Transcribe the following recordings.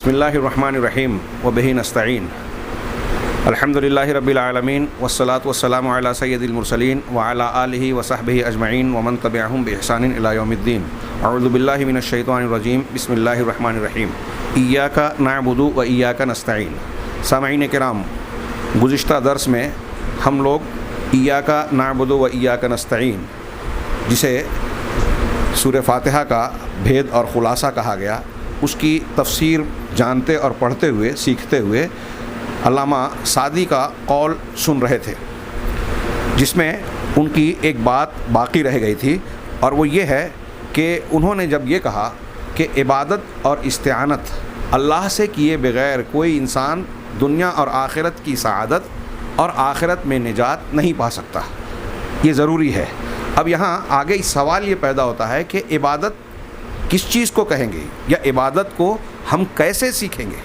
بسم اللہ الرحمن الرحیم وبہ نستعین الحمدللہ رب العالمین والصلاة والسلام علی سید المرسلین وعلی آلہ وصحبہ اجمعین ومن تبعہم بإحسان الی یوم الدین اعوذ باللہ من الشیطان الرجیم بسم اللہ الرحمن الرحیم ایاک نعبد و ایاک نستعین۔ سامعین کرام، گزشتہ درس میں ہم لوگ ایاک نعبد و ایاک نستعین، جسے سورہ فاتحہ کا بھید اور خلاصہ کہا گیا، اس کی تفسیر جانتے اور پڑھتے ہوئے سیکھتے ہوئے علامہ سعدی کا قول سن رہے تھے، جس میں ان کی ایک بات باقی رہ گئی تھی، اور وہ یہ ہے کہ انہوں نے جب یہ کہا کہ عبادت اور استعانت اللہ سے کیے بغیر کوئی انسان دنیا اور آخرت کی سعادت اور آخرت میں نجات نہیں پا سکتا، یہ ضروری ہے۔ اب یہاں آگے سوال یہ پیدا ہوتا ہے کہ عبادت کس چیز کو کہیں گے، یا عبادت کو ہم کیسے سیکھیں گے؟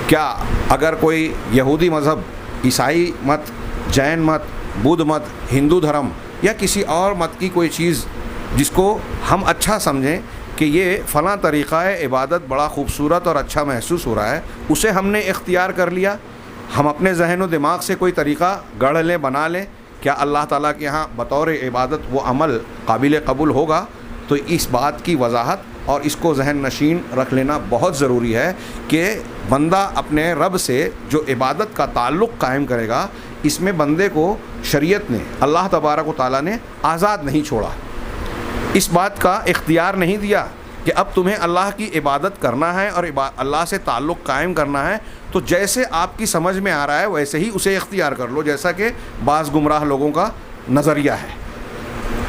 کیا اگر کوئی یہودی مذہب، عیسائی مت، جین مت، بدھ مت، ہندو دھرم یا کسی اور مت کی کوئی چیز جس کو ہم اچھا سمجھیں کہ یہ فلاں طریقہ عبادت بڑا خوبصورت اور اچھا محسوس ہو رہا ہے، اسے ہم نے اختیار کر لیا، ہم اپنے ذہن و دماغ سے کوئی طریقہ گڑھ لیں، بنا لیں، کیا اللہ تعالیٰ کے یہاں بطور عبادت وہ عمل قابل قبول ہوگا؟ تو اس بات کی وضاحت اور اس کو ذہن نشین رکھ لینا بہت ضروری ہے کہ بندہ اپنے رب سے جو عبادت کا تعلق قائم کرے گا، اس میں بندے کو شریعت نے، اللہ تبارک و تعالیٰ نے آزاد نہیں چھوڑا، اس بات کا اختیار نہیں دیا کہ اب تمہیں اللہ کی عبادت کرنا ہے اور اللہ سے تعلق قائم کرنا ہے تو جیسے آپ کی سمجھ میں آ رہا ہے ویسے ہی اسے اختیار کر لو، جیسا کہ بعض گمراہ لوگوں کا نظریہ ہے۔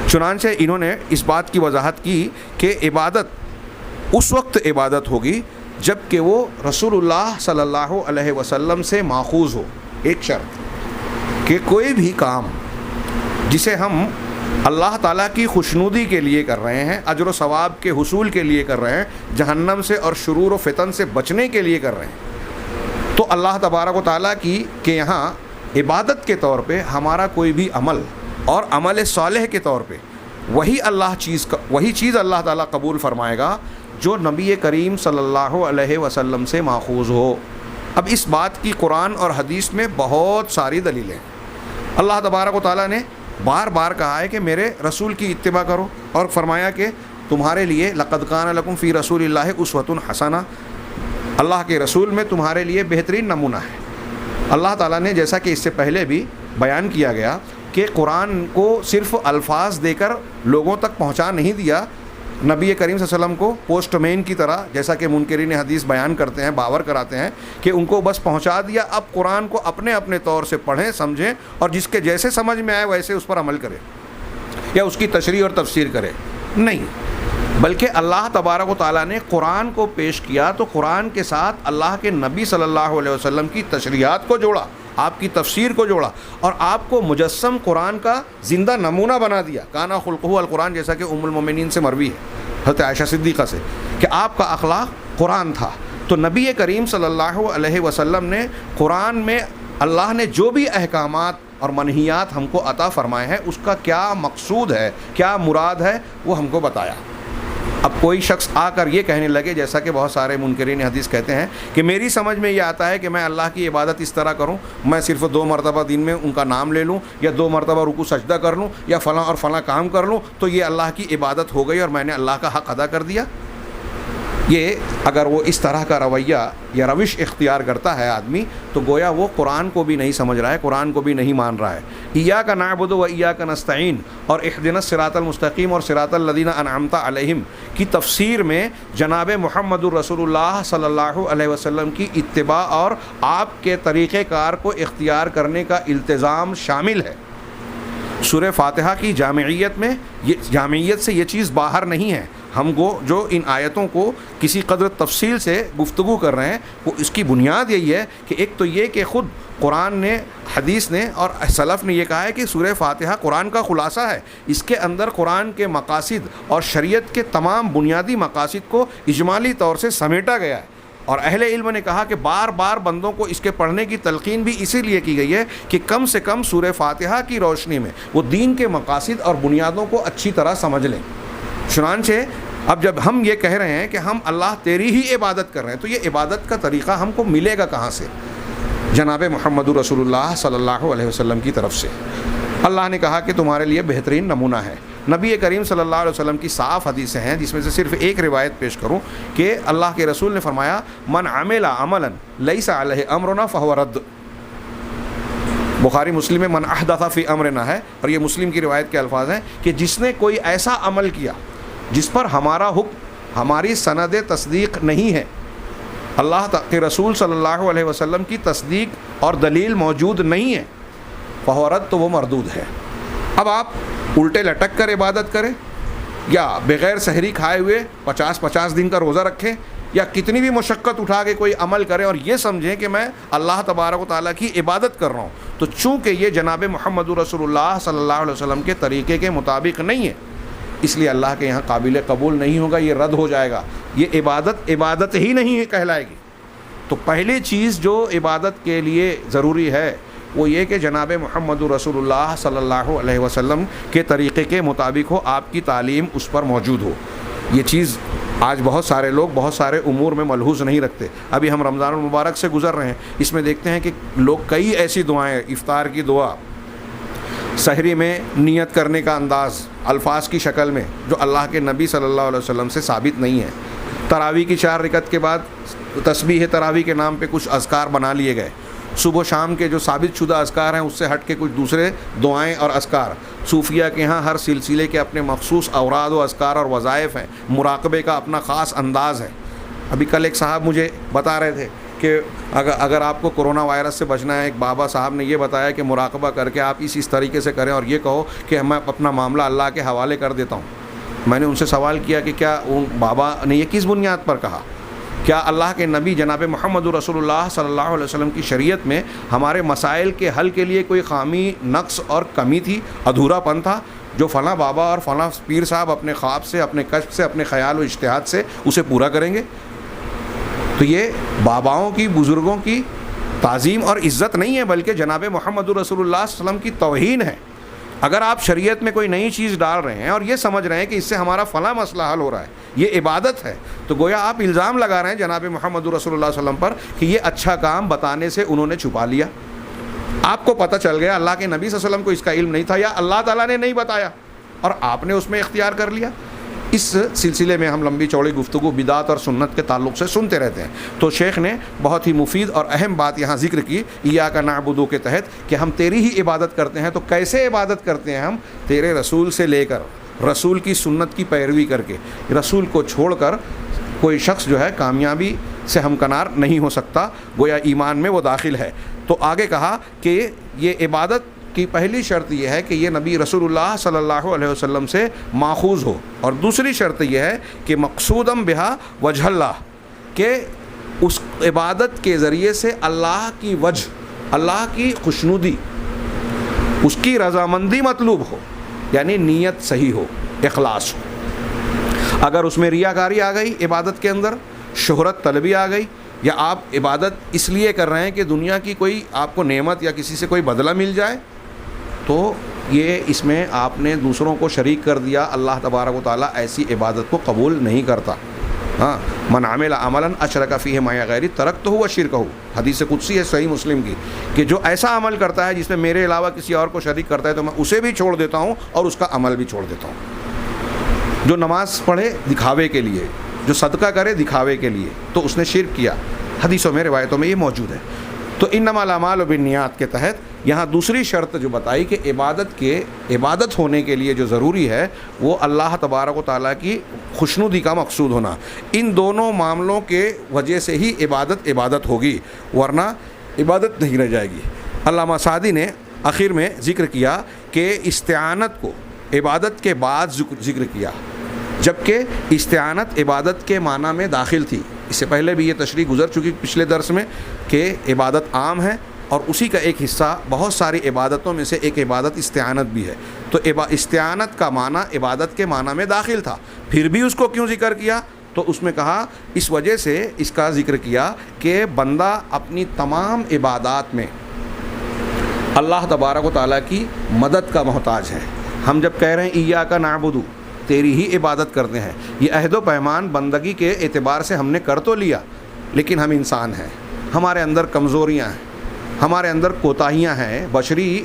چنانچہ انہوں نے اس بات کی وضاحت کی کہ عبادت اس وقت عبادت ہوگی جب کہ وہ رسول اللہ صلی اللہ علیہ وسلم سے ماخوذ ہو۔ ایک شرط کہ کوئی بھی کام جسے ہم اللہ تعالیٰ کی خوشنودی کے لیے کر رہے ہیں، اجر و ثواب کے حصول کے لیے کر رہے ہیں، جہنم سے اور شرور و فتن سے بچنے کے لیے کر رہے ہیں، تو اللہ تبارک و تعالیٰ کی کہ یہاں عبادت کے طور پہ ہمارا کوئی بھی عمل اور عمل صالح کے طور پہ وہی چیز اللہ تعالیٰ قبول فرمائے گا جو نبی کریم صلی اللہ علیہ وسلم سے ماخوذ ہو۔ اب اس بات کی قرآن اور حدیث میں بہت ساری دلیلیں ہیں۔ اللہ تبارک و تعالیٰ نے بار بار کہا ہے کہ میرے رسول کی اتباع کرو، اور فرمایا کہ تمہارے لیے لقد کان لکم فی رسول اللہ اسوۃ حسنہ، اللہ کے رسول میں تمہارے لیے بہترین نمونہ ہے۔ اللہ تعالیٰ نے، جیسا کہ اس سے پہلے بھی بیان کیا گیا، کہ قرآن کو صرف الفاظ دے کر لوگوں تک پہنچا نہیں دیا، نبی کریم صلی اللہ علیہ وسلم کو پوسٹ مین کی طرح، جیسا کہ منکرین حدیث بیان کرتے ہیں، باور کراتے ہیں کہ ان کو بس پہنچا دیا، اب قرآن کو اپنے اپنے طور سے پڑھیں، سمجھیں، اور جس کے جیسے سمجھ میں آئے ویسے اس پر عمل کرے یا اس کی تشریح اور تفسیر کرے، نہیں، بلکہ اللہ تبارک و تعالیٰ نے قرآن کو پیش کیا تو قرآن کے ساتھ اللہ کے نبی صلی اللہ علیہ وسلم کی تشریحات کو جوڑا، آپ کی تفسیر کو جوڑا، اور آپ کو مجسم قرآن کا زندہ نمونہ بنا دیا۔ کانا خلقہ القرآن، جیسا کہ ام المومنین سے مروی ہے، حضرت عائشہ صدیقہ سے، کہ آپ کا اخلاق قرآن تھا۔ تو نبی کریم صلی اللہ علیہ وسلم نے قرآن میں اللہ نے جو بھی احکامات اور منہیات ہم کو عطا فرمائے ہیں، اس کا کیا مقصود ہے، کیا مراد ہے، وہ ہم کو بتایا۔ اب کوئی شخص آ کر یہ کہنے لگے، جیسا کہ بہت سارے منکرین حدیث کہتے ہیں، کہ میری سمجھ میں یہ آتا ہے کہ میں اللہ کی عبادت اس طرح کروں، میں صرف 2 مرتبہ دن میں ان کا نام لے لوں، یا 2 مرتبہ رکوع سجدہ کر لوں، یا فلاں اور فلاں کام کر لوں، تو یہ اللہ کی عبادت ہو گئی اور میں نے اللہ کا حق ادا کر دیا۔ یہ اگر وہ اس طرح کا رویہ یا روش اختیار کرتا ہے آدمی، تو گویا وہ قرآن کو بھی نہیں سمجھ رہا ہے، قرآن کو بھی نہیں مان رہا ہے۔ ایاک نعبد و ایاک نستعین اور اہدنا الصراط المستقیم اور صراط الذین انعمت علیہم کی تفسیر میں جناب محمد الرسول اللہ صلی اللہ علیہ وسلم کی اتباع اور آپ کے طریقہ کار کو اختیار کرنے کا التزام شامل ہے۔ سورہ فاتحہ کی جامعیت سے یہ چیز باہر نہیں ہے۔ ہم کو جو ان آیتوں کو کسی قدر تفصیل سے گفتگو کر رہے ہیں، وہ اس کی بنیاد یہی ہے کہ ایک تو یہ کہ خود قرآن نے، حدیث نے اور سلف نے یہ کہا ہے کہ سورہ فاتحہ قرآن کا خلاصہ ہے، اس کے اندر قرآن کے مقاصد اور شریعت کے تمام بنیادی مقاصد کو اجمالی طور سے سمیٹا گیا ہے۔ اور اہل علم نے کہا کہ بار بار بندوں کو اس کے پڑھنے کی تلقین بھی اسی لیے کی گئی ہے کہ کم سے کم سورہ فاتحہ کی روشنی میں وہ دین کے مقاصد اور بنیادوں کو اچھی طرح سمجھ لیں۔ چنانچہ اب جب ہم یہ کہہ رہے ہیں کہ ہم اللہ تیری ہی عبادت کر رہے ہیں، تو یہ عبادت کا طریقہ ہم کو ملے گا کہاں سے؟ جناب محمد رسول اللہ صلی اللہ علیہ وسلم کی طرف سے۔ اللہ نے کہا کہ تمہارے لیے بہترین نمونہ ہے۔ نبی کریم صلی اللہ علیہ وسلم کی صاف حدیثیں ہیں، جس میں سے صرف ایک روایت پیش کروں کہ اللہ کے رسول نے فرمایا من عمل عملا لیس علیہ امرنا فہو رد۔ بخاری مسلم میں من احدث فی امرنا ہے، اور یہ مسلم کی روایت کے الفاظ ہیں کہ جس نے کوئی ایسا عمل کیا جس پر ہمارا حکم، ہماری سند تصدیق نہیں ہے، اللہ کے رسول صلی اللہ علیہ وسلم کی تصدیق اور دلیل موجود نہیں ہے، فہو رد، تو وہ مردود ہے۔ اب آپ الٹے لٹک کر عبادت کریں، یا بغیر سحری کھائے ہوئے 50 دن کا روزہ رکھیں، یا کتنی بھی مشقت اٹھا کے کوئی عمل کریں اور یہ سمجھیں کہ میں اللہ تبارک و تعالیٰ کی عبادت کر رہا ہوں، تو چونکہ یہ جناب محمد رسول اللہ صلی اللہ علیہ وسلم کے طریقے کے مطابق نہیں ہے، اس لیے اللہ کے یہاں قابل قبول نہیں ہوگا، یہ رد ہو جائے گا، یہ عبادت ہی نہیں کہلائے گی۔ تو پہلی چیز جو عبادت کے لیے ضروری ہے وہ یہ کہ جناب محمد رسول اللہ صلی اللہ علیہ وسلم کے طریقے کے مطابق ہو، آپ کی تعلیم اس پر موجود ہو۔ یہ چیز آج بہت سارے لوگ بہت سارے امور میں ملحوظ نہیں رکھتے۔ ابھی ہم رمضان المبارک سے گزر رہے ہیں، اس میں دیکھتے ہیں کہ لوگ کئی ایسی دعائیں، افطار کی دعا، سحری میں نیت کرنے کا انداز الفاظ کی شکل میں جو اللہ کے نبی صلی اللہ علیہ وسلم سے ثابت نہیں ہے، تراویح کی 4 رکعت کے بعد تسبیح تراویح کے نام پہ کچھ اذکار بنا لیے گئے، صبح و شام کے جو ثابت شدہ اذکار ہیں اس سے ہٹ کے کچھ دوسرے دعائیں اور اذکار۔ صوفیہ کے ہاں ہر سلسلے کے اپنے مخصوص اوراد و اذکار اور وظائف ہیں، مراقبے کا اپنا خاص انداز ہے۔ ابھی کل ایک صاحب مجھے بتا رہے تھے کہ اگر آپ کو کرونا وائرس سے بچنا ہے، ایک بابا صاحب نے یہ بتایا کہ مراقبہ کر کے آپ اس طریقے سے کریں اور یہ کہو کہ میں اپنا معاملہ اللہ کے حوالے کر دیتا ہوں۔ میں نے ان سے سوال کیا کہ کیا ان بابا نے یہ کس بنیاد پر کہا؟ کیا اللہ کے نبی جناب محمد رسول اللہ صلی اللہ علیہ وسلم کی شریعت میں ہمارے مسائل کے حل کے لیے کوئی خامی، نقص اور کمی تھی، ادھورا پن تھا، جو فلاں بابا اور فلاں پیر صاحب اپنے خواب سے، اپنے کشف سے، اپنے خیال و اجتہاد سے اسے پورا کریں گے؟ تو یہ باباؤں کی، بزرگوں کی تعظیم اور عزت نہیں ہے، بلکہ جناب محمد رسول اللہ صلی اللہ علیہ وسلم کی توہین ہے۔ اگر آپ شریعت میں کوئی نئی چیز ڈال رہے ہیں اور یہ سمجھ رہے ہیں کہ اس سے ہمارا فلاں مسئلہ حل ہو رہا ہے، یہ عبادت ہے، تو گویا آپ الزام لگا رہے ہیں جناب محمد رسول اللہ صلی اللہ علیہ وسلم پر کہ یہ اچھا کام بتانے سے انہوں نے چھپا لیا۔ آپ کو پتہ چل گیا اللہ کے نبی صلی اللہ علیہ وسلم کو اس کا علم نہیں تھا، یا اللہ تعالیٰ نے نہیں بتایا اور آپ نے اس میں اختیار کر لیا۔ اس سلسلے میں ہم لمبی چوڑی گفتگو بدعت اور سنت کے تعلق سے سنتے رہتے ہیں، تو شیخ نے بہت ہی مفید اور اہم بات یہاں ذکر کی، ایاک نعبد کے تحت، کہ ہم تیری ہی عبادت کرتے ہیں۔ تو کیسے عبادت کرتے ہیں ہم؟ تیرے رسول سے لے کر، رسول کی سنت کی پیروی کر کے، رسول کو چھوڑ کر کوئی شخص جو ہے کامیابی سے ہمکنار نہیں ہو سکتا، گویا ایمان میں وہ داخل ہے۔ تو آگے کہا کہ یہ عبادت کی پہلی شرط یہ ہے کہ یہ نبی رسول اللہ صلی اللہ علیہ وسلم سے ماخوذ ہو، اور دوسری شرط یہ ہے کہ مقصودم بہا وجہ اللہ، کہ اس عبادت کے ذریعے سے اللہ کی وجہ، اللہ کی خوشنودی، اس کی رضامندی مطلوب ہو، یعنی نیت صحیح ہو، اخلاص ہو۔ اگر اس میں ریاکاری آ گئی عبادت کے اندر، شہرت طلبی آ گئی، یا آپ عبادت اس لیے کر رہے ہیں کہ دنیا کی کوئی آپ کو نعمت یا کسی سے کوئی بدلہ مل جائے، تو یہ اس میں آپ نے دوسروں کو شریک کر دیا۔ اللہ تبارک و تعالیٰ ایسی عبادت کو قبول نہیں کرتا۔ ہاں، من عمل عملا اشرک فیہ معی غیری ترکتہ وشرکہ، حدیث قدسی ہے صحیح مسلم کی، کہ جو ایسا عمل کرتا ہے جس میں میرے علاوہ کسی اور کو شریک کرتا ہے تو میں اسے بھی چھوڑ دیتا ہوں اور اس کا عمل بھی چھوڑ دیتا ہوں۔ جو نماز پڑھے دکھاوے کے لیے، جو صدقہ کرے دکھاوے کے لیے، تو اس نے شرک کیا۔ حدیثوں میں، روایتوں میں یہ موجود ہے۔ تو انما الاعمال بالنیات کے تحت یہاں دوسری شرط جو بتائی کہ عبادت ہونے کے لیے جو ضروری ہے وہ اللہ تبارک و تعالیٰ کی خوشنودی کا مقصود ہونا۔ ان دونوں معاملوں کے وجہ سے ہی عبادت ہوگی، ورنہ عبادت نہیں رہ جائے گی۔ علامہ سعدی نے آخر میں ذکر کیا کہ استعانت کو عبادت کے بعد ذکر کیا، جبکہ استعانت عبادت کے معنی میں داخل تھی۔ اس سے پہلے بھی یہ تشریح گزر چکی پچھلے درس میں کہ عبادت عام ہے، اور اسی کا ایک حصہ بہت ساری عبادتوں میں سے ایک عبادت استعانت بھی ہے۔ تو استعانت کا معنی عبادت کے معنی میں داخل تھا، پھر بھی اس کو کیوں ذکر کیا؟ تو اس میں کہا اس وجہ سے اس کا ذکر کیا کہ بندہ اپنی تمام عبادات میں اللہ تبارک و تعالیٰ کی مدد کا محتاج ہے۔ ہم جب کہہ رہے ہیں ایاک نعبد، تیری ہی عبادت کرتے ہیں۔ یہ عہد و پیمان بندگی کے اعتبار سے ہم نے کر تو لیا، لیکن ہم انسان ہیں، ہمارے اندر کمزوریاں ہیں، ہمارے اندر کوتاہیاں ہیں، بشری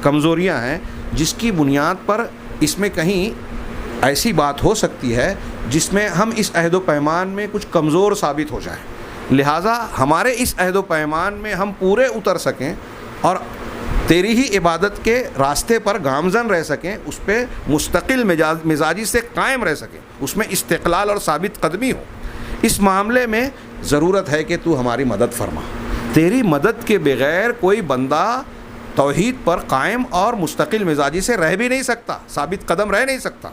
کمزوریاں ہیں، جس کی بنیاد پر اس میں کہیں ایسی بات ہو سکتی ہے جس میں ہم اس عہد و پیمان میں کچھ کمزور ثابت ہو جائیں۔ لہٰذا ہمارے اس عہد و پیمان میں ہم پورے اتر سکیں اور تیری ہی عبادت کے راستے پر گامزن رہ سکیں، اس پہ مستقل مزاجی سے قائم رہ سکیں، اس میں استقلال اور ثابت قدمی ہو، اس معاملے میں ضرورت ہے کہ تو ہماری مدد فرما۔ تیری مدد کے بغیر کوئی بندہ توحید پر قائم اور مستقل مزاجی سے رہ بھی نہیں سکتا، ثابت قدم رہ نہیں سکتا۔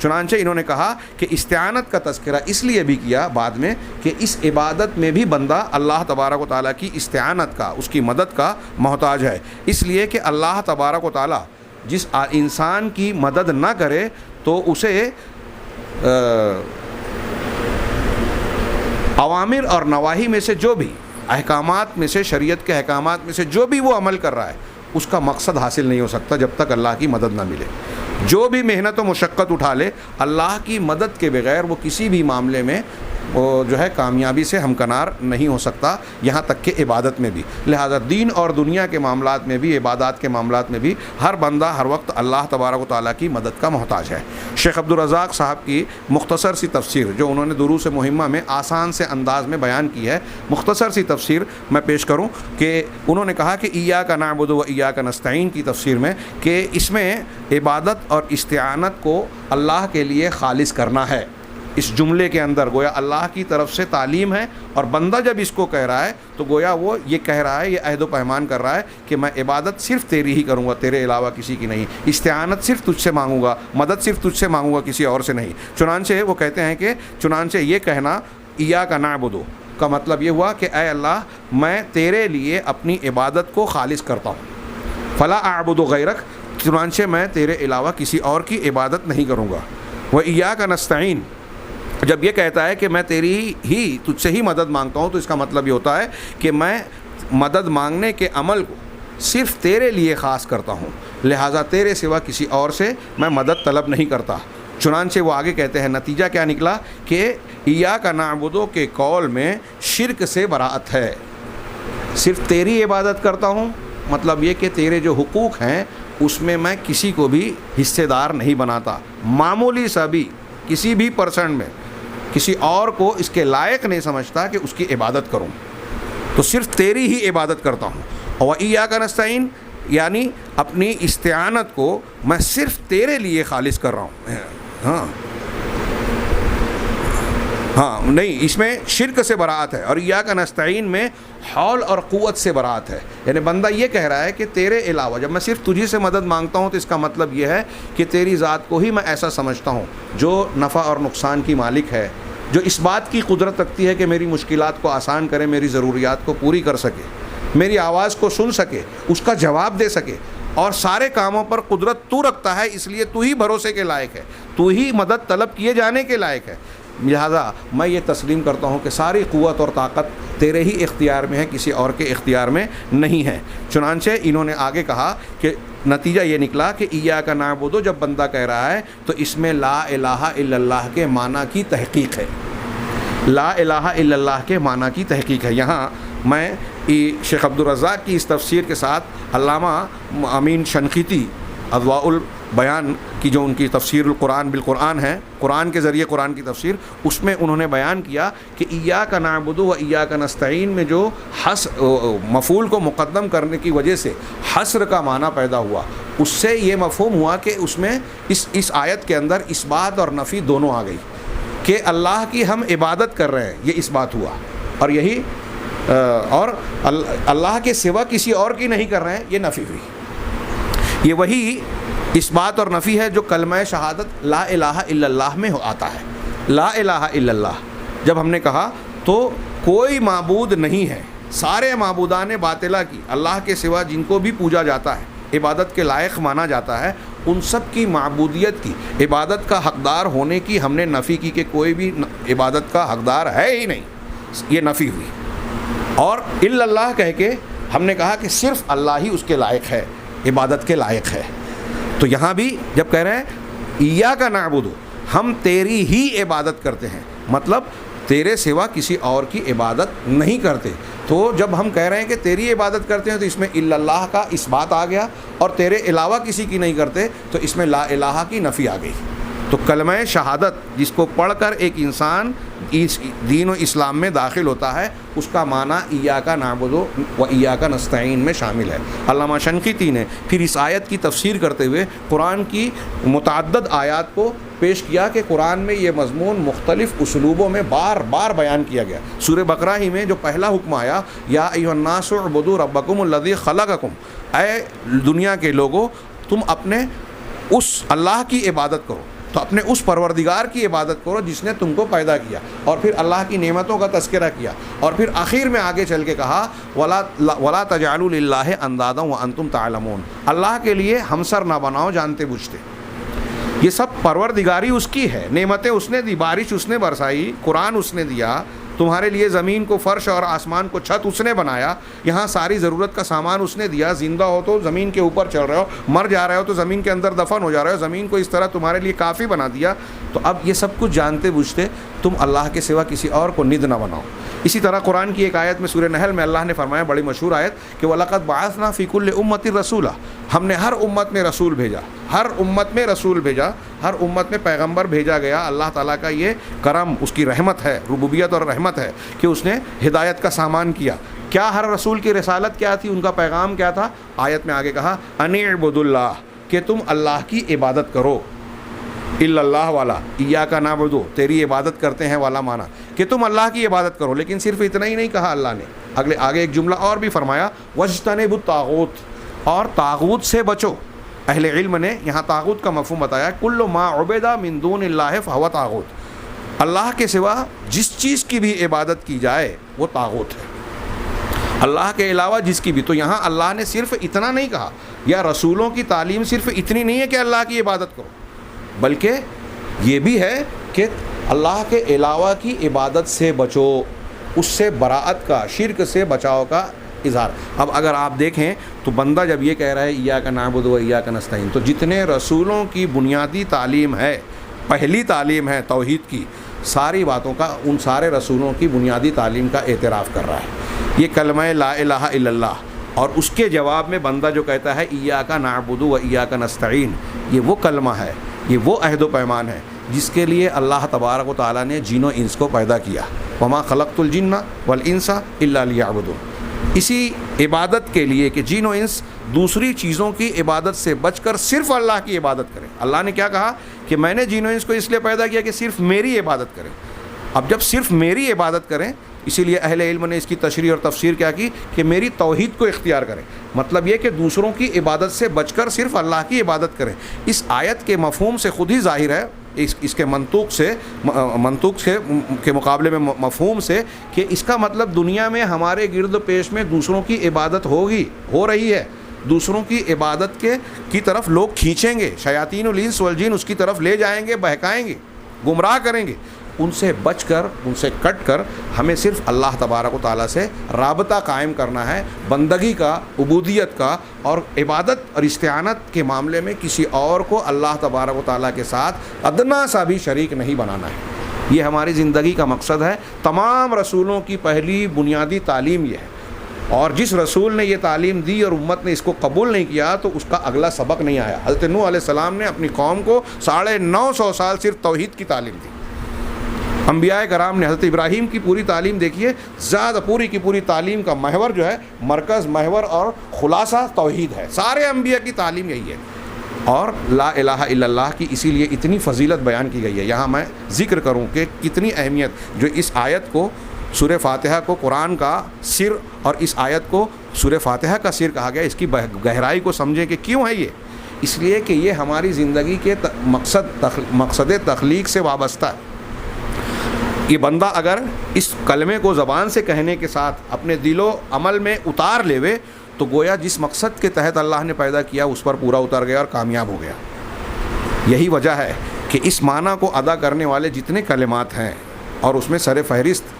چنانچہ انہوں نے کہا کہ استعانت کا تذکرہ اس لیے بھی کیا بعد میں کہ اس عبادت میں بھی بندہ اللہ تبارک و تعالیٰ کی استعانت کا، اس کی مدد کا محتاج ہے، اس لیے کہ اللہ تبارک و تعالیٰ جس انسان کی مدد نہ کرے تو اسے اوامر اور نواہی میں سے جو بھی احکامات میں سے، شریعت کے احکامات میں سے جو بھی وہ عمل کر رہا ہے، اس کا مقصد حاصل نہیں ہو سکتا جب تک اللہ کی مدد نہ ملے۔ جو بھی محنت و مشقت اٹھا لے، اللہ کی مدد کے بغیر وہ کسی بھی معاملے میں وہ جو ہے کامیابی سے ہمکنار نہیں ہو سکتا، یہاں تک کہ عبادت میں بھی۔ لہذا دین اور دنیا کے معاملات میں بھی، عبادات کے معاملات میں بھی ہر بندہ ہر وقت اللہ تبارک و تعالیٰ کی مدد کا محتاج ہے۔ شیخ عبدالرزاق صاحب کی مختصر سی تفسیر جو انہوں نے دروس مہمہ میں آسان سے انداز میں بیان کی ہے، مختصر سی تفسیر میں پیش کروں کہ انہوں نے کہا کہ ایاک نعبد و ایاک نستعین کی تفسیر میں کہ اس میں عبادت اور استعانت کو اللہ کے لیے خالص کرنا ہے۔ اس جملے کے اندر گویا اللہ کی طرف سے تعلیم ہے، اور بندہ جب اس کو کہہ رہا ہے تو گویا وہ یہ کہہ رہا ہے، یہ عہد و پیمان کر رہا ہے کہ میں عبادت صرف تیری ہی کروں گا، تیرے علاوہ کسی کی نہیں، استعانت صرف تجھ سے مانگوں گا، مدد صرف تجھ سے مانگوں گا، کسی اور سے نہیں۔ چنانچہ وہ کہتے ہیں کہ چنانچہ یہ کہنا ایاک نعبد کا مطلب یہ ہوا کہ اے اللہ میں تیرے لیے اپنی عبادت کو خالص کرتا ہوں، فلا اعبد غیرک، چنانچہ میں تیرے علاوہ کسی اور کی عبادت نہیں کروں گا۔ و ایاک نستعین، جب یہ کہتا ہے کہ میں تیری ہی تجھ سے ہی مدد مانگتا ہوں تو اس کا مطلب یہ ہوتا ہے کہ میں مدد مانگنے کے عمل کو صرف تیرے لیے خاص کرتا ہوں، لہٰذا تیرے سوا کسی اور سے میں مدد طلب نہیں کرتا۔ چنانچہ وہ آگے کہتے ہیں نتیجہ کیا نکلا کہ ایاک نعبد کے قول میں شرک سے براءت ہے۔ صرف تیری عبادت کرتا ہوں مطلب یہ کہ تیرے جو حقوق ہیں اس میں میں کسی کو بھی حصے دار نہیں بناتا، معمولی سا بھی کسی بھی پرسنٹ میں کسی اور کو اس کے لائق نہیں سمجھتا کہ اس کی عبادت کروں، تو صرف تیری ہی عبادت کرتا ہوں۔ اور ایاک نستعین یعنی اپنی استعانت کو میں صرف تیرے لیے خالص کر رہا ہوں۔ ہاں نہیں، اس میں شرک سے براءت ہے، اور ایاک نستعین میں حول اور قوت سے براءت ہے۔ یعنی بندہ یہ کہہ رہا ہے کہ تیرے علاوہ جب میں صرف تجھی سے مدد مانگتا ہوں تو اس کا مطلب یہ ہے کہ تیری ذات کو ہی میں ایسا سمجھتا ہوں جو نفع اور نقصان کی مالک ہے، جو اس بات کی قدرت رکھتی ہے کہ میری مشکلات کو آسان کرے، میری ضروریات کو پوری کر سکے، میری آواز کو سن سکے، اس کا جواب دے سکے، اور سارے کاموں پر قدرت تو رکھتا ہے، اس لیے تو ہی بھروسے کے لائق ہے، تو ہی مدد طلب کیے جانے کے لائق ہے۔ لہذا میں یہ تسلیم کرتا ہوں کہ ساری قوت اور طاقت تیرے ہی اختیار میں ہے، کسی اور کے اختیار میں نہیں ہے۔ چنانچہ انہوں نے آگے کہا کہ نتیجہ یہ نکلا کہ ایاک نعبد جب بندہ کہہ رہا ہے تو اس میں لا الہ الا اللہ کے معنی کی تحقیق ہے، لا الہ الا اللہ کے معنی کی تحقیق ہے۔ یہاں میں شیخ عبدالرزاق کی اس تفسیر کے ساتھ علامہ امین شنقیطی اضواء البیان کی جو ان کی تفسیر القرآن بالقرآن ہے، قرآن کے ذریعے قرآن کی تفسیر، اس میں انہوں نے بیان کیا کہ ایاک نعبد و ایاک نستعین میں جو مفعول کو مقدم کرنے کی وجہ سے حصر کا معنی پیدا ہوا، اس سے یہ مفہوم ہوا کہ اس میں اس آیت کے اندر اس بات اور نفی دونوں آ گئی کہ اللہ کی ہم عبادت کر رہے ہیں، یہ اس بات ہوا، اور یہی اور اللہ کے سوا کسی اور کی نہیں کر رہے ہیں، یہ نفی ہوئی۔ یہ وہی اس بات اور نفی ہے جو کلمہ شہادت لا الہ الا اللہ میں آتا ہے۔ لا الہ الا اللہ جب ہم نے کہا تو کوئی معبود نہیں ہے، سارے معبودان باطلہ کی، اللہ کے سوا جن کو بھی پوجا جاتا ہے، عبادت کے لائق مانا جاتا ہے، ان سب کی معبودیت کی، عبادت کا حقدار ہونے کی ہم نے نفی کی کہ کوئی بھی عبادت کا حقدار ہے ہی نہیں، یہ نفی ہوئی۔ اور الا اللہ کہہ کے ہم نے کہا کہ صرف اللہ ہی اس کے لائق ہے، عبادت کے لائق ہے۔ تو یہاں بھی جب کہہ رہے ہیں ایاک نعبد ہم تیری ہی عبادت کرتے ہیں، مطلب تیرے سوا کسی اور کی عبادت نہیں کرتے۔ تو جب ہم کہہ رہے ہیں کہ تیری عبادت کرتے ہیں تو اس میں الا اللہ کا اس بات آ گیا، اور تیرے علاوہ کسی کی نہیں کرتے تو اس میں لا الہ کی نفی آ گئی۔ تو کلمہ شہادت جس کو پڑھ کر ایک انسان اس دین و اسلام میں داخل ہوتا ہے، اس کا معنی ایاک نعبد و ایاک نستعین میں شامل ہے۔ علامہ شنقیطی نے پھر اس آیت کی تفسیر کرتے ہوئے قرآن کی متعدد آیات کو پیش کیا کہ قرآن میں یہ مضمون مختلف اسلوبوں میں بار بار بیان کیا گیا۔ سورہ بقرہ ہی میں جو پہلا حکم آیا، یا ایھا الناس اعبدوا ربکم الذی خلقکم، اے دنیا کے لوگوں تم اپنے اس اللہ کی عبادت کرو، تو اپنے اس پروردگار کی عبادت کرو جس نے تم کو پیدا کیا، اور پھر اللہ کی نعمتوں کا تذکرہ کیا، اور پھر آخر میں آگے چل کے کہا وَلَا تَجْعَلُوا لِلَّهِ أَنْدَادًا وَأَنْتُمْ تَعْلَمُونَ، اللہ کے لیے ہمسر نہ بناؤ جانتے بوجھتے۔ یہ سب پروردگاری اس کی ہے، نعمتیں اس نے دی، بارش اس نے برسائی، قرآن اس نے دیا، تمہارے لیے زمین کو فرش اور آسمان کو چھت اس نے بنایا، یہاں ساری ضرورت کا سامان اس نے دیا، زندہ ہو تو زمین کے اوپر چل رہے ہو، مر جا رہے ہو تو زمین کے اندر دفن ہو جا رہے ہو، زمین کو اس طرح تمہارے لیے کافی بنا دیا۔ تو اب یہ سب کچھ جانتے بوجھتے تم اللہ کے سوا کسی اور کو ند نہ بناؤ۔ اسی طرح قرآن کی ایک آیت میں سورہ نحل میں اللہ نے فرمایا، بڑی مشہور آیت، کہ وَلَقَدْ بَعَثْنَا فِي كُلِّ أُمَّةٍ رَسُولًا، ہم نے ہر امت میں رسول بھیجا، ہر امت میں رسول بھیجا، ہر امت میں پیغمبر بھیجا گیا۔ اللہ تعالیٰ کا یہ کرم، اس کی رحمت ہے، ربوبیت اور رحمت ہے کہ اس نے ہدایت کا سامان کیا۔ کیا ہر رسول کی رسالت کیا تھی، ان کا پیغام کیا تھا؟ آیت میں آگے کہا اَنِ اعْبُدُوا اللَّهَ، کہ تم اللہ کی عبادت کرو، الا اللہ والا، ایاک نعبد تیری عبادت کرتے ہیں والا مانا کہ تم اللہ کی عبادت کرو۔ لیکن صرف اتنا ہی نہیں کہا اللہ نے، آگے ایک جملہ اور بھی فرمایا، وَاجْتَنِبُوا الطَّاغُوتَ، اور طاغوت سے بچو۔ اہل علم نے یہاں طاغوت کا مفہوم بتایا، کل ما عبد من دون اللہ فہو طاغوت، اللہ کے سوا جس چیز کی بھی عبادت کی جائے وہ طاغوت ہے، اللہ کے علاوہ جس کی بھی۔ تو یہاں اللہ نے صرف اتنا نہیں کہا، یا رسولوں کی تعلیم صرف اتنی نہیں ہے کہ اللہ کی عبادت کرو، بلکہ یہ بھی ہے کہ اللہ کے علاوہ کی عبادت سے بچو، اس سے براءت کا، شرک سے بچاؤ کا اظہار۔ اب اگر آپ دیکھیں تو بندہ جب یہ کہہ رہا ہے ایاک نعبد و ایاک نستعین، تو جتنے رسولوں کی بنیادی تعلیم ہے، پہلی تعلیم ہے توحید کی، ساری باتوں کا، ان سارے رسولوں کی بنیادی تعلیم کا اعتراف کر رہا ہے۔ یہ کلمہ لا الہ الا اللہ، اور اس کے جواب میں بندہ جو کہتا ہے ایاک نعبد و ایاک نستعین، یہ وہ کلمہ ہے، یہ وہ عہد و پیمان ہے جس کے لیے اللہ تبارک و تعالیٰ نے جن و انس کو پیدا کیا، وما خلقت الجن والانس الا لیعبدون۔ اسی عبادت کے لیے کہ جن و انس دوسری چیزوں کی عبادت سے بچ کر صرف اللہ کی عبادت کریں۔ اللہ نے کیا کہا کہ میں نے جن و انس کو اس لیے پیدا کیا کہ صرف میری عبادت کریں۔ اب جب صرف میری عبادت کریں، اسی لیے اہل علم نے اس کی تشریح اور تفسیر کیا کی کہ میری توحید کو اختیار کریں، مطلب یہ کہ دوسروں کی عبادت سے بچ کر صرف اللہ کی عبادت کریں۔ اس آیت کے مفہوم سے خود ہی ظاہر ہے، اس کے منطوق کے مقابلے میں مفہوم سے، کہ اس کا مطلب دنیا میں ہمارے گرد پیش میں دوسروں کی عبادت ہو رہی ہے، دوسروں کی عبادت کی طرف لوگ کھینچیں گے، شیاطین الانس والجن اس کی طرف لے جائیں گے، بہکائیں گے، گمراہ کریں گے۔ ان سے بچ کر، ان سے کٹ کر ہمیں صرف اللہ تبارک و تعالیٰ سے رابطہ قائم کرنا ہے، بندگی کا، عبودیت کا، اور عبادت اور استعانت کے معاملے میں کسی اور کو اللہ تبارک و تعالیٰ کے ساتھ ادنا سا بھی شریک نہیں بنانا ہے۔ یہ ہماری زندگی کا مقصد ہے۔ تمام رسولوں کی پہلی بنیادی تعلیم یہ ہے، اور جس رسول نے یہ تعلیم دی اور امت نے اس کو قبول نہیں کیا تو اس کا اگلا سبق نہیں آیا۔ حضرت نوح علیہ السلام نے اپنی قوم کو 950 سال صرف توحید کی تعلیم دی۔ انبیاء کرام نے، حضرت ابراہیم کی پوری تعلیم دیکھیے، زیادہ پوری کی پوری تعلیم کا محور جو ہے، مرکز، محور اور خلاصہ توحید ہے۔ سارے انبیاء کی تعلیم یہی ہے، اور لا الہ الا اللہ کی اسی لیے اتنی فضیلت بیان کی گئی ہے۔ یہاں میں ذکر کروں کہ کتنی اہمیت جو اس آیت کو، سورہ فاتحہ کو قرآن کا سر اور اس آیت کو سورہ فاتحہ کا سر کہا گیا، اس کی گہرائی کو سمجھیں کہ کیوں ہے یہ۔ اس لیے کہ یہ ہماری زندگی کے مقصد تخلیق سے وابستہ ہے۔ یہ بندہ اگر اس کلمے کو زبان سے کہنے کے ساتھ اپنے دل و عمل میں اتار لیوے تو گویا جس مقصد کے تحت اللہ نے پیدا کیا اس پر پورا اتر گیا اور کامیاب ہو گیا۔ یہی وجہ ہے کہ اس معنی کو ادا کرنے والے جتنے کلمات ہیں، اور اس میں سر فہرست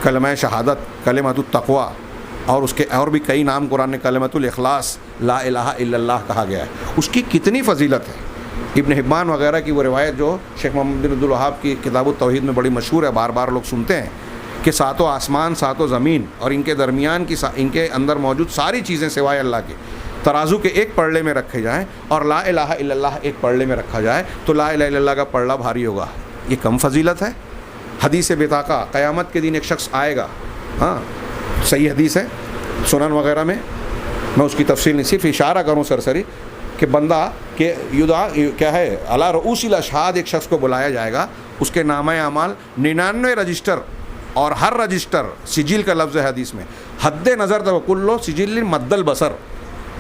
کلمہ شہادت، کلمۃ التقوی، اور اس کے اور بھی کئی نام قرآن نے کلمۃ الاخلاص، لا الہ الا اللہ کہا گیا ہے، اس کی کتنی فضیلت ہے۔ ابن حبان وغیرہ کی وہ روایت جو شیخ محمد بن عبد الوہاب کی کتاب التوحید میں بڑی مشہور ہے، بار بار لوگ سنتے ہیں کہ ساتوں آسمان ساتوں زمین اور ان کے درمیان کی ان کے اندر موجود ساری چیزیں سوائے اللہ کے ترازو کے ایک پلڑے میں رکھے جائیں اور لا الہ الا اللہ ایک پلڑے میں رکھا جائے تو لا الہ الا اللہ کا پلڑا بھاری ہوگا۔ یہ کم فضیلت ہے؟ حدیث بطاقہ، قیامت کے دن ایک شخص آئے گا، ہاں صحیح حدیث ہے سنن وغیرہ میں اس کی تفصیل نہیں، صرف اشارہ کروں سرسری کہ بندہ کہ یدعا کیا ہے علی رؤوس الاشہاد، ایک شخص کو بلایا جائے گا، اس کے نامہ اعمال 99 رجسٹر، اور ہر رجسٹر سجل کا لفظ ہے حدیث میں، حد نظر توکل سجل مد البصر،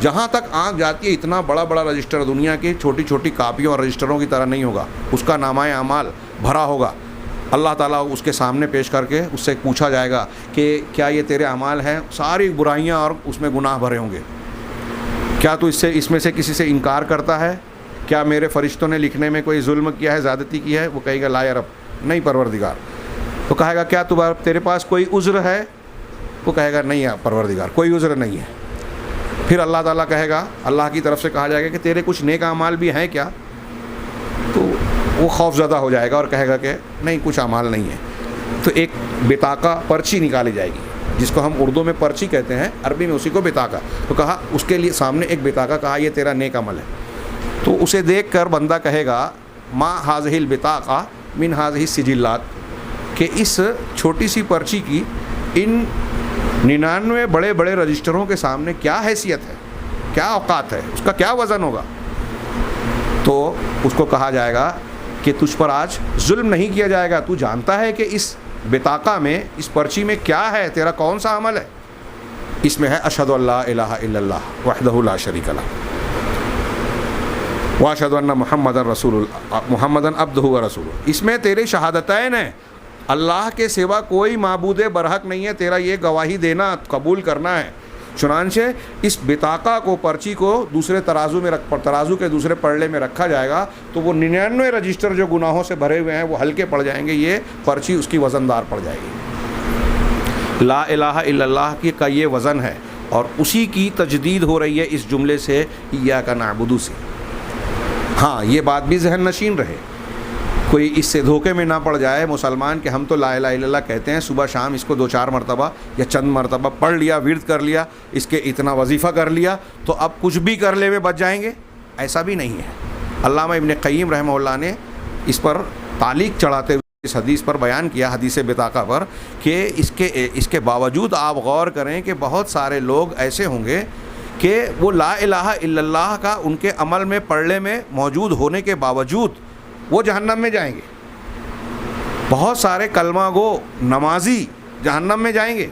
جہاں تک آنکھ جاتی ہے اتنا بڑا بڑا رجسٹر، دنیا کی چھوٹی چھوٹی کاپیوں اور رجسٹروں کی طرح نہیں ہوگا، اس کا نامہ اعمال بھرا ہوگا۔ اللہ تعالیٰ اس کے سامنے پیش کر کے اس سے پوچھا جائے گا کہ کیا یہ تیرے اعمال ہیں؟ ساری برائیاں اور اس میں گناہ بھرے ہوں گے، کیا تو اس میں سے کسی سے انکار کرتا ہے؟ کیا میرے فرشتوں نے لکھنے میں کوئی ظلم کیا ہے، زیادتی کی ہے؟ وہ کہے گا لا یا رب، نہیں پروردگار۔ تو کہے گا کیا تیرے پاس کوئی عذر ہے؟ وہ کہے گا نہیں پروردگار، کوئی عذر نہیں ہے۔ پھر اللہ تعالیٰ کہے گا، اللہ کی طرف سے کہا جائے گا کہ تیرے کچھ نیک اعمال بھی ہیں کیا؟ تو وہ خوف زدہ ہو جائے گا اور کہے گا کہ نہیں کچھ اعمال نہیں ہے۔ تو ایک بطاقہ پرچی نکالی جائے گی، جس کو ہم اردو میں پرچی کہتے ہیں، عربی میں اسی کو بطاقہ۔ تو کہا اس کے لیے سامنے ایک بطاقہ، کہا یہ تیرا نیک عمل ہے۔ تو اسے دیکھ کر بندہ کہے گا ما ہذہ البطاقہ من ہذہ السجلات، کہ اس چھوٹی سی پرچی کی ان 99 بڑے بڑے رجسٹروں کے سامنے کیا حیثیت ہے، کیا اوقات ہے، اس کا کیا وزن ہوگا؟ تو اس کو کہا جائے گا کہ تجھ پر آج ظلم نہیں کیا جائے گا، تو جانتا ہے کہ اس بطاقہ میں، اس پرچی میں کیا ہے، تیرا کون سا عمل ہے؟ اس میں ہے اشہد ان لا الہ الا اللہ وحدہ لا شریک لہ واشہد ان محمدن عبدہ ورسولہ۔ اس میں تیری شہادتین ہیں، اللہ کے سوا کوئی معبود برحق نہیں ہے، تیرا یہ گواہی دینا، قبول کرنا ہے۔ چنانچہ اس بطاقہ کو، پرچی کو دوسرے ترازو کے دوسرے پلڑے میں رکھا جائے گا تو وہ 99 رجسٹر جو گناہوں سے بھرے ہوئے ہیں وہ ہلکے پڑ جائیں گے، یہ پرچی اس کی وزندار پڑ جائے گی۔ لا الہ الا اللہ کی کا یہ وزن ہے، اور اسی کی تجدید ہو رہی ہے اس جملے سے ایاک نعبد سے۔ ہاں یہ بات بھی ذہن نشین رہے، کوئی اس سے دھوکے میں نہ پڑ جائے مسلمان کہ ہم تو لا الہ الا اللہ کہتے ہیں، صبح شام اس کو 2-4 مرتبہ یا چند مرتبہ پڑھ لیا، ورد کر لیا، اس کے اتنا وظیفہ کر لیا تو اب کچھ بھی کر لے میں بچ جائیں گے، ایسا بھی نہیں ہے۔ علامہ ابن قیم رحمہ اللہ نے اس پر تعلیق چڑھاتے ہوئے اس حدیث پر بیان کیا، حدیث بطاقہ پر، کہ اس کے باوجود آپ غور کریں کہ بہت سارے لوگ ایسے ہوں گے کہ وہ لا الہ الا اللہ کا ان کے عمل میں پڑھنے میں موجود ہونے کے باوجود وہ جہنم میں جائیں گے۔ بہت سارے کلمہ گو نمازی جہنم میں جائیں گے۔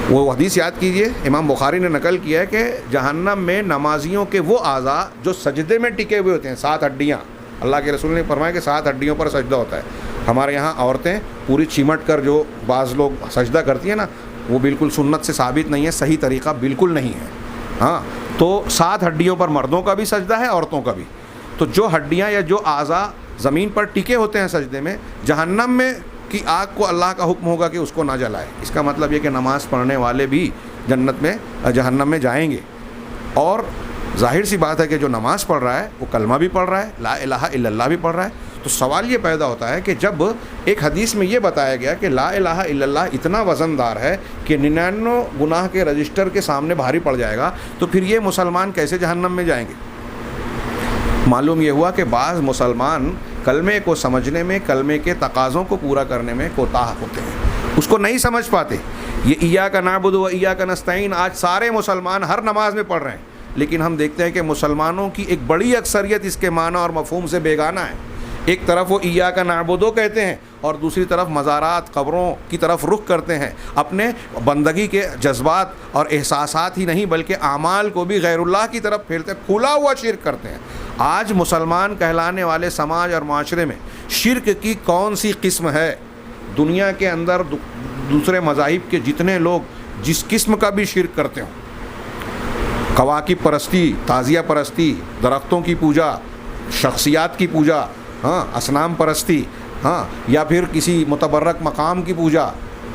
وہ حدیث یاد کیجئے، امام بخاری نے نقل کیا ہے کہ جہنم میں نمازیوں کے وہ اعضاء جو سجدے میں ٹکے ہوئے ہوتے ہیں، 7 ہڈیاں، اللہ کے رسول نے فرمایا کہ 7 ہڈیوں پر سجدہ ہوتا ہے۔ ہمارے یہاں عورتیں پوری چمٹ کر جو بعض لوگ سجدہ کرتی ہیں نا، وہ بالکل سنت سے ثابت نہیں ہے، صحیح طریقہ بالکل نہیں ہے۔ ہاں تو 7 ہڈیوں پر مردوں کا بھی سجدہ ہے، عورتوں کا بھی۔ تو جو ہڈیاں یا جو اعضاء زمین پر ٹکے ہوتے ہیں سجدے میں، جہنم میں کی آگ کو اللہ کا حکم ہوگا کہ اس کو نہ جلائے۔ اس کا مطلب یہ کہ نماز پڑھنے والے بھی جہنم میں جائیں گے۔ اور ظاہر سی بات ہے کہ جو نماز پڑھ رہا ہے وہ کلمہ بھی پڑھ رہا ہے، لا الہ الا اللہ بھی پڑھ رہا ہے۔ تو سوال یہ پیدا ہوتا ہے کہ جب ایک حدیث میں یہ بتایا گیا کہ لا الہ الا اللہ اتنا وزن دار ہے کہ 99 گناہ کے رجسٹر کے سامنے بھاری پڑ جائے گا، تو پھر یہ مسلمان کیسے جہنم میں جائیں گے؟ معلوم یہ ہوا کہ بعض مسلمان کلمے کو سمجھنے میں، کلمے کے تقاضوں کو پورا کرنے میں کوتاہ ہوتے ہیں، اس کو نہیں سمجھ پاتے۔ یہ ایاک نعبد و ایاک نستعین آج سارے مسلمان ہر نماز میں پڑھ رہے ہیں، لیکن ہم دیکھتے ہیں کہ مسلمانوں کی ایک بڑی اکثریت اس کے معنی اور مفہوم سے بیگانہ ہے۔ ایک طرف وہ ایاک نعبد کہتے ہیں اور دوسری طرف مزارات، قبروں کی طرف رخ کرتے ہیں، اپنے بندگی کے جذبات اور احساسات ہی نہیں بلکہ اعمال کو بھی غیر اللہ کی طرف پھیرتے، کھلا ہوا شرک کرتے ہیں۔ آج مسلمان کہلانے والے سماج اور معاشرے میں شرک کی کون سی قسم ہے؟ دنیا کے اندر دوسرے مذاہب کے جتنے لوگ جس قسم کا بھی شرک کرتے ہوں، کواکب پرستی، تعزیہ پرستی، درختوں کی پوجا، شخصیات کی پوجا، ہاں اصنام پرستی، ہاں یا پھر کسی متبرک مقام کی پوجا،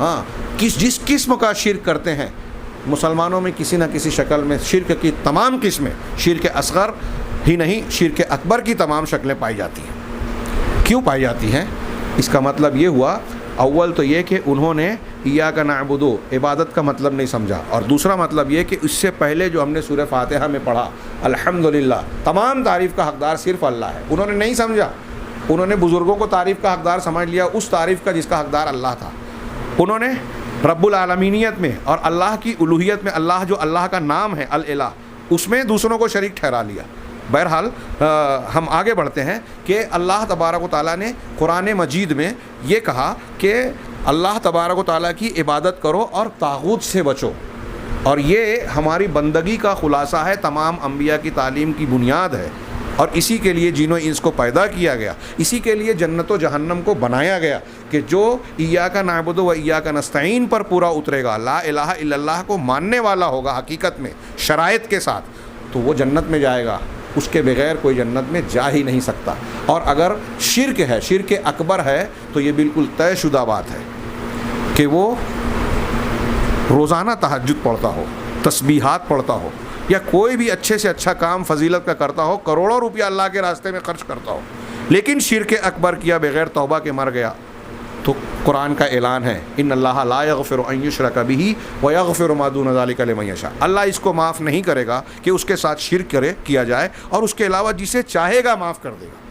ہاں جس قسم کا شرک کرتے ہیں، مسلمانوں میں کسی نہ کسی شکل میں شرک کی تمام قسمیں، شرک اصغر ہی نہیں شرک اکبر کی تمام شکلیں پائی جاتی ہیں۔ کیوں پائی جاتی ہیں؟ اس کا مطلب یہ ہوا، اول تو یہ کہ انہوں نے ایاک نعبد عبادت کا مطلب نہیں سمجھا، اور دوسرا مطلب یہ کہ اس سے پہلے جو ہم نے سورہ فاتحہ میں پڑھا الحمدللہ تمام تعریف کا حقدار صرف اللہ ہے، انہوں نے نہیں سمجھا۔ انہوں نے بزرگوں کو تعریف کا حقدار سمجھ لیا، اس تعریف کا جس کا حقدار اللہ تھا۔ انہوں نے رب العالمینیت میں اور اللہ کی الوہیت میں، اللہ جو اللہ کا نام ہے الالہ، اس میں دوسروں کو شریک ٹھہرا لیا۔ بہرحال ہم آگے بڑھتے ہیں کہ اللہ تبارک و تعالیٰ نے قرآن مجید میں یہ کہا کہ اللہ تبارک و تعالیٰ کی عبادت کرو اور طاغوت سے بچو، اور یہ ہماری بندگی کا خلاصہ ہے، تمام انبیاء کی تعلیم کی بنیاد ہے، اور اسی کے لیے جن و انس کو پیدا کیا گیا، اسی کے لیے جنت و جہنم کو بنایا گیا کہ جو ایاک نعبد و ایاک نستعین پر پورا اترے گا، لا الہ الا اللہ کو ماننے والا ہوگا حقیقت میں شرائط کے ساتھ، تو وہ جنت میں جائے گا، اس کے بغیر کوئی جنت میں جا ہی نہیں سکتا۔ اور اگر شرک ہے، شرک اکبر ہے، تو یہ بالکل طے شدہ بات ہے کہ وہ روزانہ تہجد پڑھتا ہو، تسبیحات پڑھتا ہو، یا کوئی بھی اچھے سے اچھا کام فضیلت کا کرتا ہو، کروڑوں روپیہ اللہ کے راستے میں خرچ کرتا ہو، لیکن شرک اکبر کیا بغیر توبہ کے مر گیا، تو قرآن کا اعلان ہے ان اللہ لا یغفر ان یشرک بہ ویغفر ما دون ذلک لمن یشاء، اللہ اس کو معاف نہیں کرے گا کہ اس کے ساتھ شرک کیا جائے، اور اس کے علاوہ جسے چاہے گا معاف کر دے گا۔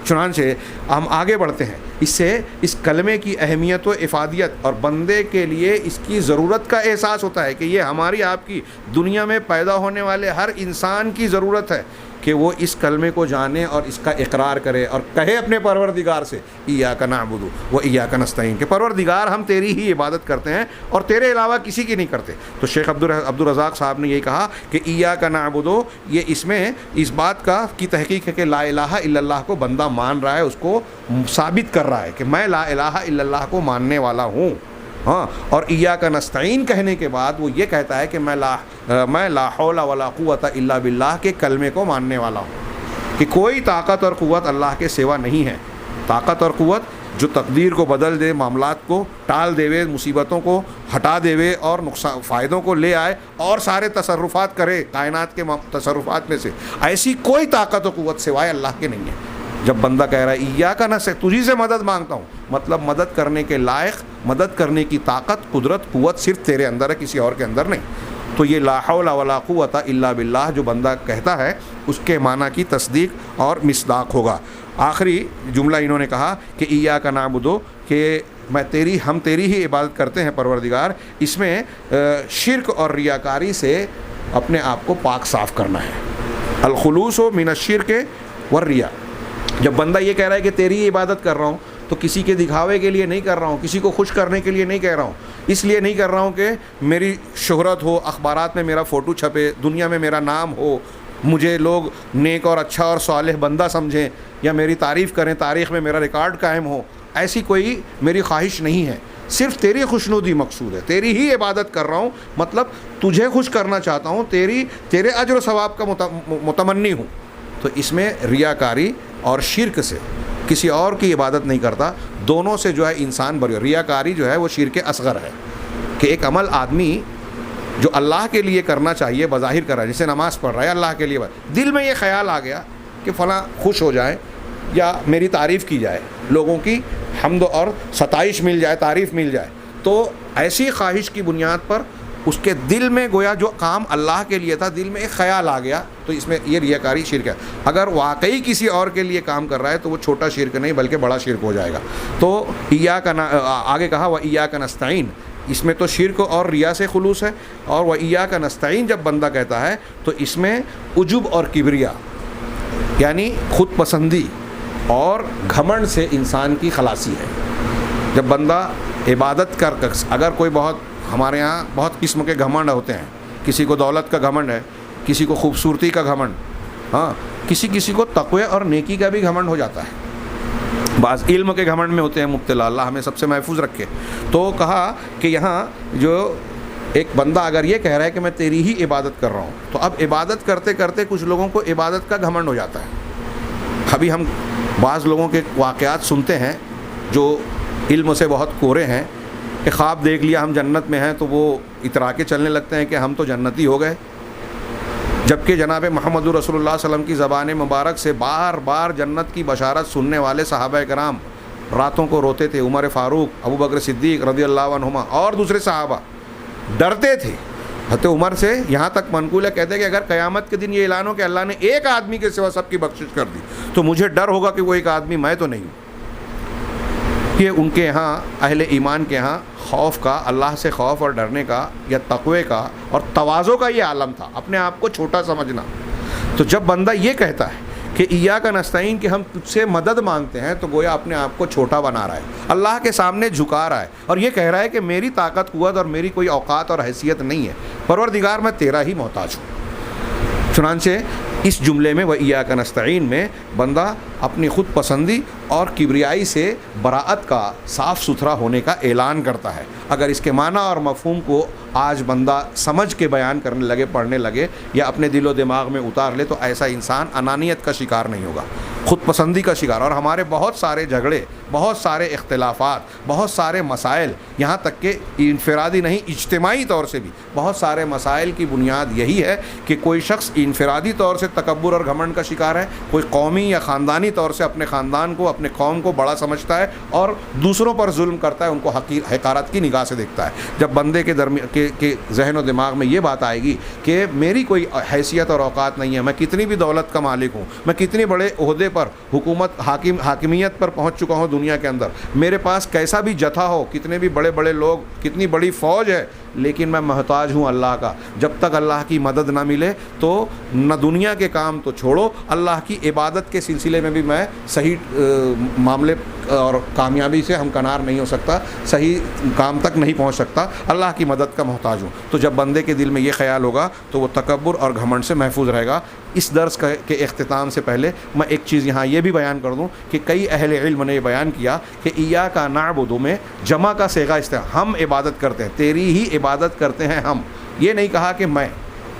چنانچہ ہم آگے بڑھتے ہیں، اس سے اس کلمے کی اہمیت و افادیت اور بندے کے لیے اس کی ضرورت کا احساس ہوتا ہے کہ یہ ہماری آپ کی دنیا میں پیدا ہونے والے ہر انسان کی ضرورت ہے کہ وہ اس کلمے کو جانے اور اس کا اقرار کرے اور کہے اپنے پروردگار سے ایاک نعبد و ایاک نستعین، کہ پروردگار ہم تیری ہی عبادت کرتے ہیں اور تیرے علاوہ کسی کی نہیں کرتے۔ تو شیخ عبدالرزاق صاحب نے یہی کہا کہ ایاک نعبد، یہ اس میں اس بات کی تحقیق ہے کہ لا الہ الا اللہ کو بندہ مان رہا ہے، اس کو ثابت کر رہا ہے کہ میں لا الہ الا اللہ کو ماننے والا ہوں، ہاں، اور ایاک نستعین کہنے کے بعد وہ یہ کہتا ہے کہ میں لا حول ولا قوت الا باللہ کے کلمے کو ماننے والا ہوں، کہ کوئی طاقت اور قوت اللہ کے سوا نہیں ہے۔ طاقت اور قوت جو تقدیر کو بدل دے، معاملات کو ٹال دے، مصیبتوں کو ہٹا دے اور فائدوں کو لے آئے اور سارے تصرفات کرے کائنات کے تصرفات میں سے، ایسی کوئی طاقت و قوت سوائے اللہ کے نہیں ہے۔ جب بندہ کہہ رہا ہے ایاک نستعین، تجھی سے مدد مانگتا ہوں، مطلب مدد کرنے کے لائق، مدد کرنے کی طاقت، قدرت، قوت صرف تیرے اندر ہے، کسی اور کے اندر نہیں۔ تو یہ لا حول ولا قوت الا باللہ جو بندہ کہتا ہے، اس کے معنی کی تصدیق اور مصداق ہوگا۔ آخری جملہ انہوں نے کہا کہ ایاک نعبد، کہ ہم تیری ہی عبادت کرتے ہیں پروردگار، اس میں شرک اور ریاکاری سے اپنے آپ کو پاک صاف کرنا ہے۔ الخلوص من الشرک والریا، جب بندہ یہ کہہ رہا ہے کہ تیری ہی عبادت کر رہا ہوں، تو کسی کے دکھاوے کے لیے نہیں کر رہا ہوں، کسی کو خوش کرنے کے لیے نہیں کہہ رہا ہوں، اس لیے نہیں کر رہا ہوں کہ میری شہرت ہو، اخبارات میں میرا فوٹو چھپے، دنیا میں میرا نام ہو، مجھے لوگ نیک اور اچھا اور صالح بندہ سمجھیں، یا میری تعریف کریں، تاریخ میں میرا ریکارڈ قائم ہو، ایسی کوئی میری خواہش نہیں ہے، صرف تیری خوشنودی مقصود ہے، تیری ہی عبادت کر رہا ہوں، مطلب تجھے خوش کرنا چاہتا ہوں، تیرے اجر و ثواب کا متمنی ہوں۔ تو اس میں ریاکاری اور شرک سے کسی اور کی عبادت نہیں کرتا، دونوں سے جو ہے انسان بری۔ ریاکاری جو ہے وہ شرک اصغر ہے، کہ ایک عمل آدمی جو اللہ کے لیے کرنا چاہیے بظاہر کر رہا ہے، جیسے نماز پڑھ رہا ہے اللہ کے لیے، دل میں یہ خیال آ گیا کہ فلاں خوش ہو جائے یا میری تعریف کی جائے، لوگوں کی حمد اور ستائش مل جائے، تعریف مل جائے، تو ایسی خواہش کی بنیاد پر اس کے دل میں گویا جو کام اللہ کے لیے تھا، دل میں ایک خیال آ گیا، تو اس میں یہ ریاکاری شرک ہے۔ اگر واقعی کسی اور کے لیے کام کر رہا ہے تو وہ چھوٹا شرک نہیں بلکہ بڑا شرک ہو جائے گا۔ تو آگے کہا وَإِيَّاكَ نَسْتَعِينُ، اس میں تو شرک اور ریا سے خلوص ہے، اور وَإِيَّاكَ نَسْتَعِينُ جب بندہ کہتا ہے تو اس میں عجب اور کبریا، یعنی خود پسندی اور گھمنڈ سے انسان کی خلاصی ہے۔ جب بندہ عبادت اگر کوئی ہمارے ہاں بہت قسم کے گھمنڈ ہوتے ہیں، کسی کو دولت کا گھمنڈ ہے، کسی کو خوبصورتی کا گھمنڈ، ہاں، کسی کو تقوی اور نیکی کا بھی گھمنڈ ہو جاتا ہے، بعض علم کے گھمنڈ میں ہوتے ہیں مبتلا، اللہ ہمیں سب سے محفوظ رکھے۔ تو کہا کہ یہاں جو ایک بندہ اگر یہ کہہ رہا ہے کہ میں تیری ہی عبادت کر رہا ہوں، تو اب عبادت کرتے کرتے کچھ لوگوں کو عبادت کا گھمنڈ ہو جاتا ہے۔ ابھی ہم بعض لوگوں کے واقعات سنتے ہیں جو علم سے بہت کورے ہیں، کہ خواب دیکھ لیا ہم جنت میں ہیں، تو وہ اترا کے چلنے لگتے ہیں کہ ہم تو جنتی ہو گئے، جبکہ جناب محمد رسول اللہ صلی اللہ علیہ وسلم کی زبان مبارک سے بار بار جنت کی بشارت سننے والے صحابہ کرام راتوں کو روتے تھے. عمر فاروق، ابو بکر صدیق رضی اللہ عنہما اور دوسرے صحابہ ڈرتے تھے. حضرت عمر سے یہاں تک منقول ہے، کہتے ہیں کہ اگر قیامت کے دن یہ اعلان ہو کہ اللہ نے ایک آدمی کے سوا سب کی بخشش کر دی تو مجھے ڈر ہوگا کہ وہ ایک آدمی میں تو نہیں ہوں. کہ ان کے یہاں اہل ایمان کے یہاں خوف کا، اللہ سے خوف اور ڈرنے کا یا تقوی کا اور تواضع کا یہ عالم تھا، اپنے آپ کو چھوٹا سمجھنا. تو جب بندہ یہ کہتا ہے کہ ایاک نستعین کہ ہم تجھ سے مدد مانگتے ہیں، تو گویا اپنے آپ کو چھوٹا بنا رہا ہے، اللہ کے سامنے جھکا رہا ہے اور یہ کہہ رہا ہے کہ میری طاقت قوت اور میری کوئی اوقات اور حیثیت نہیں ہے، پروردگار میں تیرا ہی محتاج ہوں. چنانچہ اس جملے میں وَإِيَّاكَ نَسْتَعِينُ میں بندہ اپنی خود پسندی اور کبریائی سے براءت کا، صاف ستھرا ہونے کا اعلان کرتا ہے. اگر اس کے معنی اور مفہوم کو آج بندہ سمجھ کے بیان کرنے لگے، پڑھنے لگے یا اپنے دل و دماغ میں اتار لے تو ایسا انسان انانیت کا شکار نہیں ہوگا، خود پسندی کا شکار. اور ہمارے بہت سارے جھگڑے، بہت سارے اختلافات، بہت سارے مسائل، یہاں تک کہ انفرادی نہیں اجتماعی طور سے بھی بہت سارے مسائل کی بنیاد یہی ہے کہ کوئی شخص انفرادی طور سے تکبر اور گھمنڈ کا شکار ہے، کوئی قومی یا خاندانی طور سے اپنے خاندان کو، اپنے قوم کو بڑا سمجھتا ہے اور دوسروں پر ظلم کرتا ہے، ان کو حقارت کی نگاہ سے دیکھتا ہے. جب بندے کے ذہن و دماغ میں یہ بات آئے گی کہ میری کوئی حیثیت اور اوقات نہیں ہے، میں کتنی بھی دولت کا مالک ہوں، میں کتنے بڑے عہدے پر، حکومت، حاکمیت پر پہنچ چکا ہوں دنیا کے اندر، میرے پاس کیسا بھی جتھا ہو، کتنے بھی بڑے بڑے لوگ، کتنی بڑی فوج ہے، لیکن میں محتاج ہوں اللہ کا. جب تک اللہ کی مدد نہ ملے تو نہ دنیا کے کام تو چھوڑو، اللہ کی عبادت کے سلسلے میں بھی میں صحیح معاملے اور کامیابی سے ہمکنار نہیں ہو سکتا، صحیح کام تک نہیں پہنچ سکتا، اللہ کی مدد کا محتاج ہوں. تو جب بندے کے دل میں یہ خیال ہوگا تو وہ تکبر اور گھمنڈ سے محفوظ رہے گا. اس درس کے اختتام سے پہلے میں ایک چیز یہاں یہ بھی بیان کر دوں کہ کئی اہل علم نے یہ بیان کیا کہ ایاک نعبد میں جمع کا صیغہ استعمال، ہم عبادت کرتے ہیں، تیری ہی عبادت کرتے ہیں ہم، یہ نہیں کہا کہ میں.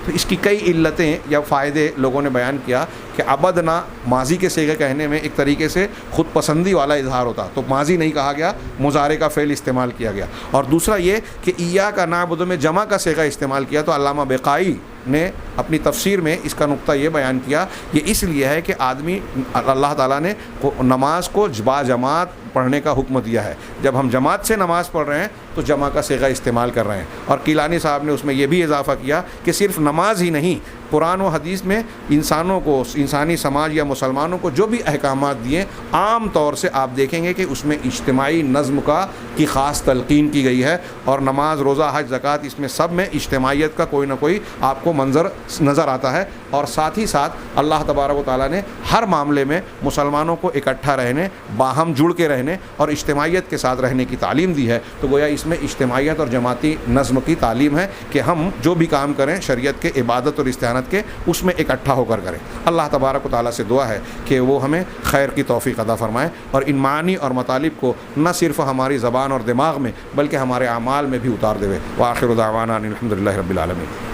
تو اس کی کئی علتیں یا فائدے لوگوں نے بیان کیا کہ عبدنا ماضی کے صیغے کہنے میں ایک طریقے سے خود پسندی والا اظہار ہوتا، تو ماضی نہیں کہا گیا، مضارع کا فعل استعمال کیا گیا. اور دوسرا یہ کہ ایاک نعبد میں جمع کا صیغہ استعمال کیا، تو علامہ بقائی نے اپنی تفسیر میں اس کا نقطہ یہ بیان کیا، یہ اس لیے ہے کہ آدمی، اللہ تعالیٰ نے نماز کو با جماعت پڑھنے کا حکم دیا ہے. جب ہم جماعت سے نماز پڑھ رہے ہیں تو جمع کا صیغہ استعمال کر رہے ہیں. اور کیلانی صاحب نے اس میں یہ بھی اضافہ کیا کہ صرف نماز ہی نہیں، قرآن و حدیث میں انسانوں کو، انسانی سماج یا مسلمانوں کو جو بھی احکامات دیے، عام طور سے آپ دیکھیں گے کہ اس میں اجتماعی نظم کی خاص تلقین کی گئی ہے. اور نماز، روزہ، حج، زکوٰۃ، اس میں سب میں اجتماعیت کا کوئی نہ کوئی آپ کو منظر نظر آتا ہے. اور ساتھ ہی ساتھ اللہ تبارک و تعالیٰ نے ہر معاملے میں مسلمانوں کو اکٹھا رہنے، باہم جڑ کے رہنے اور اجتماعیت کے ساتھ رہنے کی تعلیم دی ہے. تو گویا اس میں اجتماعیت اور جماعتی نظم کی تعلیم ہے کہ ہم جو بھی کام کریں شریعت کے، عبادت اور استعانت کے، اس میں اکٹھا ہو کر کریں. اللہ تبارک و تعالیٰ سے دعا ہے کہ وہ ہمیں خیر کی توفیق عطا فرمائے اور ان معانی اور مطالب کو نہ صرف ہماری زبان اور دماغ میں بلکہ ہمارے اعمال میں بھی اتار دے. وآخر دعوانا ان الحمد للہ رب العالمین.